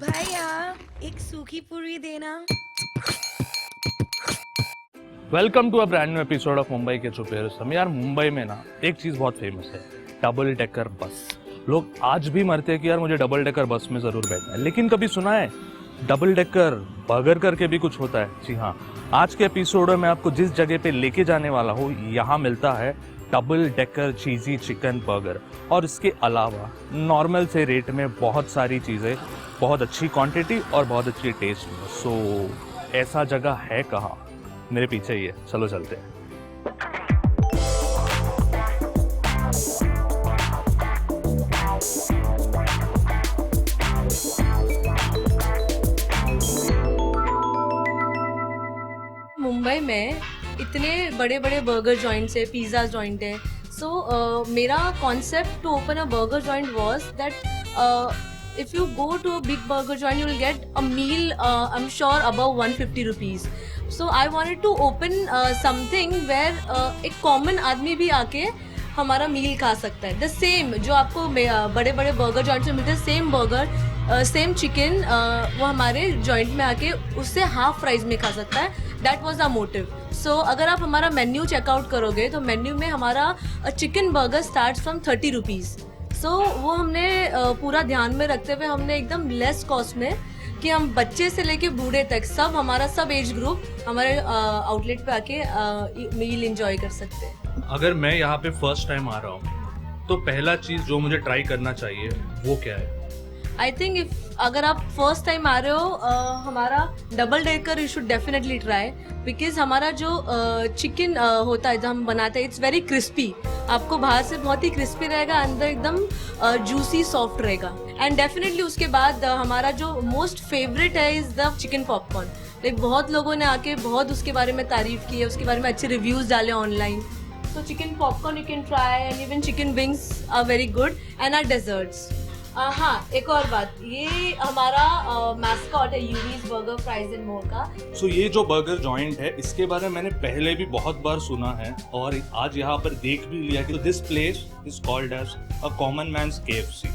भैया एक सूखी पूरी देना। Welcome to a brand new episode of Mumbai के छुपे। यार मुंबई में ना एक चीज बहुत फेमस है, डबल डेकर बस। लोग आज भी मरते हैं कि यार मुझे डबल डेकर बस में जरूर बैठना है, लेकिन कभी सुना है डबल डेकर बर्गर करके भी कुछ होता है? जी हाँ, आज के एपिसोड में मैं आपको जिस जगह पे लेके जाने वाला हूँ, यहाँ मिलता है डबल डेकर चीजी चिकन बर्गर। और इसके अलावा नॉर्मल से रेट में बहुत सारी चीज़ें, बहुत अच्छी क्वांटिटी और बहुत अच्छी टेस्ट में। सो ऐसा जगह है कहाँ? मेरे पीछे ही है, चलो चलते हैं। मुंबई में इतने बड़े बड़े बर्गर जॉइंट्स है, पिज़्ज़ा जॉइंट है। सो मेरा concept to open a burger joint was that if you go to a big burger joint you will get a meal I am sure above 150 rupees. So I wanted to open something where एक common आदमी भी आके हमारा मील खा सकता है। The same जो आपको बड़े बड़े बर्गर जॉइंट से मिलते हैं, सेम बर्गर सेम चिकन वो हमारे जॉइंट में आके उससे हाफ प्राइस में खा सकता है। That was our motive. So अगर आप हमारा मेन्यू चेकआउट करोगे तो मेन्यू में हमारा chicken burger start from 30 rupees. So वो हमने पूरा ध्यान में रखते हुए हमने एकदम लेस कॉस्ट में कि हम बच्चे से लेके बूढ़े तक सब हमारा सब एज ग्रुप हमारे आउटलेट पे आके मील एंजॉय कर सकते हैं। अगर मैं यहाँ पे फर्स्ट टाइम आ रहा हूँ तो पहला चीज जो मुझे ट्राई करना चाहिए वो क्या है? आई थिंक इफ अगर आप फर्स्ट टाइम आ रहे हो हमारा double decker you should definitely try, because हमारा जो चिकन होता है जो हम बनाते हैं इट्स वेरी क्रिस्पी। आपको बाहर से बहुत ही क्रिस्पी रहेगा, अंदर एकदम जूसी सॉफ्ट रहेगा। एंड डेफिनेटली उसके बाद हमारा जो मोस्ट फेवरेट है is the chicken popcorn. Like बहुत लोगों ने आके बहुत उसके बारे में तारीफ की है, उसके बारे में अच्छे रिव्यूज डाले online. So chicken popcorn you can try and even chicken wings are very good and our desserts. हाँ, एक और बात, ये हमारा मैस्कॉट है यूवीज बर्गर फ्राइज एंड मोर का। सो ये जो बर्गर जॉइंट है इसके बारे में मैंने पहले भी बहुत बार सुना है और आज यहाँ पर देख भी लिया कि this place is called as a common man's KFC।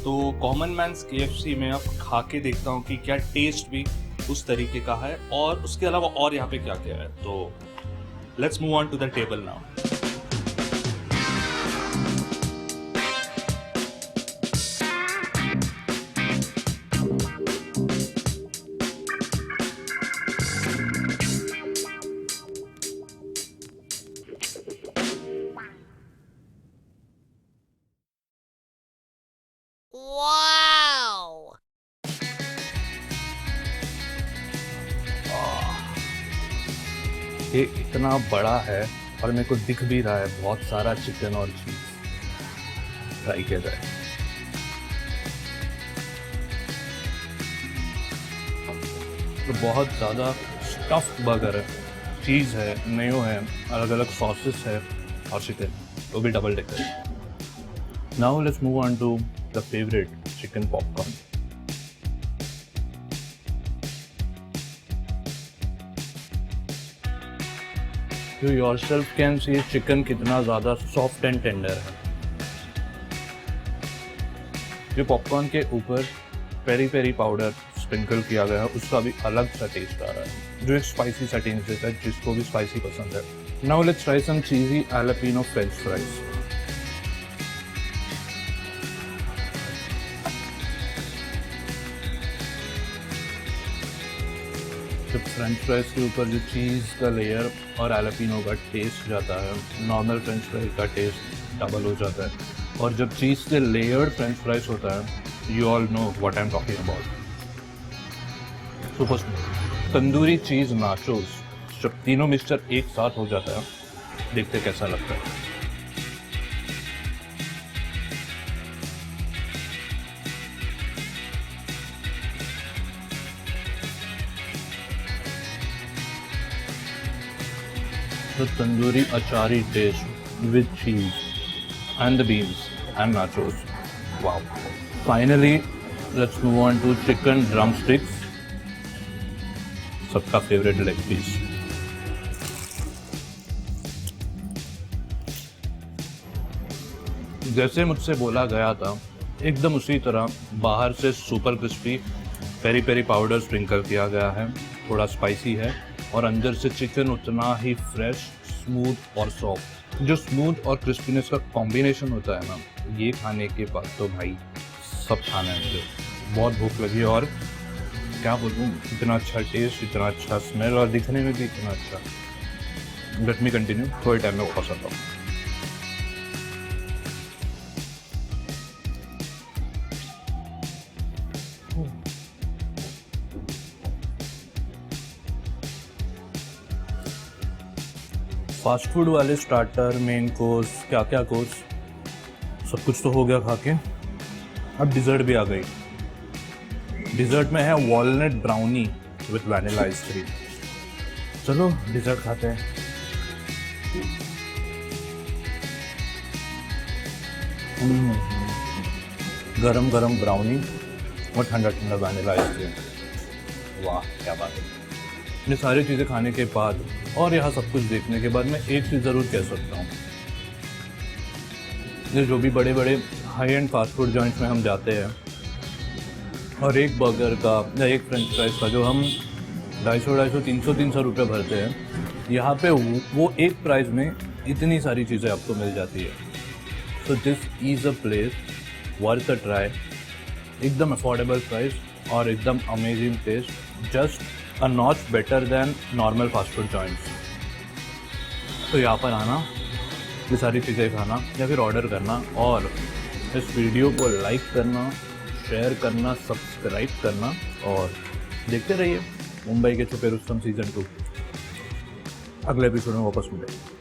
तो कॉमन मैन्स KFC में अब खा के देखता हूँ कि क्या टेस्ट भी उस तरीके का है और उसके अलावा और यहाँ पे क्या क्या है। तो let's move on to the table now. Wow! ये इतना बड़ा है और मेरे को दिख भी रहा है बहुत सारा चिकन और चीज। ट्राई किया जाए। तो बहुत ज़्यादा स्टफ्ड बर्गर है, चीज़ है, मेयो है, अलग अलग सॉसेस है और चिकन, वो भी double decker. Now let's move on to the favourite chicken popcorn. You yourself can see chicken कितना ज़्यादा सॉफ्ट एंड टेंडर है। जो पॉपकॉर्न के ऊपर पेरी पेरी पाउडर स्प्रिंकल किया गया है उसका भी अलग सा टेस्ट आ रहा है, जो एक स्पाइसी सा टेस्ट देता है जिसको भी स्पाइसी पसंद है। Now let's try some cheesy jalapeno french fries. जब फ्रेंच फ्राइज के ऊपर जो चीज़ का लेयर और एलापिनो का टेस्ट जाता है, नॉर्मल फ्रेंच फ्राइज का टेस्ट डबल हो जाता है। और जब चीज़ से लेयर्ड फ्रेंच फ्राइज होता है, you all know what I am talking about. Super tandoori cheese nachos, जब तीनों मिक्सचर एक साथ हो जाता है, देखते कैसा लगता है। The tandoori achari taste with cheese and the beans and nachos. Wow. Finally, let's move on to chicken drumsticks. सबका favorite leg piece. जैसे मुझसे बोला गया था एकदम उसी तरह, बाहर से super crispy peri peri powder sprinkle किया गया है, थोड़ा स्पाइसी है और अंदर से चिकन उतना ही फ्रेश, स्मूथ और सॉफ्ट। जो स्मूथ और क्रिस्पीनेस का कॉम्बिनेशन होता है ना, ये खाने के बाद तो भाई सब खाना है मुझे। बहुत भूख लगी और क्या बोलूँ, इतना अच्छा टेस्ट, इतना अच्छा स्मेल और दिखने में भी इतना अच्छा। लेट मी कंटिन्यू, थोड़े टाइम में वापस आता हूँ। फास्ट फूड वाले स्टार्टर, मेन कोर्स, क्या क्या कोर्स, सब कुछ तो हो गया खा के। अब डिज़र्ट भी आ गई। डिज़र्ट में है walnut brownie with vanilla ice cream. चलो डिज़र्ट खाते हैं। गरम गरम ब्राउनी और ठंडा ठंडा वैनिला आइसक्रीम। वाह क्या बात है। ये सारी चीज़ें खाने के बाद और यहाँ सब कुछ देखने के बाद मैं एक चीज़ ज़रूर कह सकता हूँ, ये जो भी बड़े बड़े high and fast food joints में हम जाते हैं और एक बर्गर का या एक फ्रेंच फ्राइज का जो हम 250-300 रुपये भरते हैं, यहाँ पे वो एक प्राइस में इतनी सारी चीज़ें आपको मिल जाती है। So this is a place worth a try. एकदम अफोर्डेबल प्राइस और एकदम amazing taste, just a notch better than normal fast food joints. तो यहाँ पर आना, ये सारी चीज़ें खाना या फिर ऑर्डर करना और इस वीडियो को लाइक करना, शेयर करना, सब्सक्राइब करना और देखते रहिए मुंबई के छुपे रुस्तम सीज़न 2। अगले एपिसोड में वापस मिलेंगे।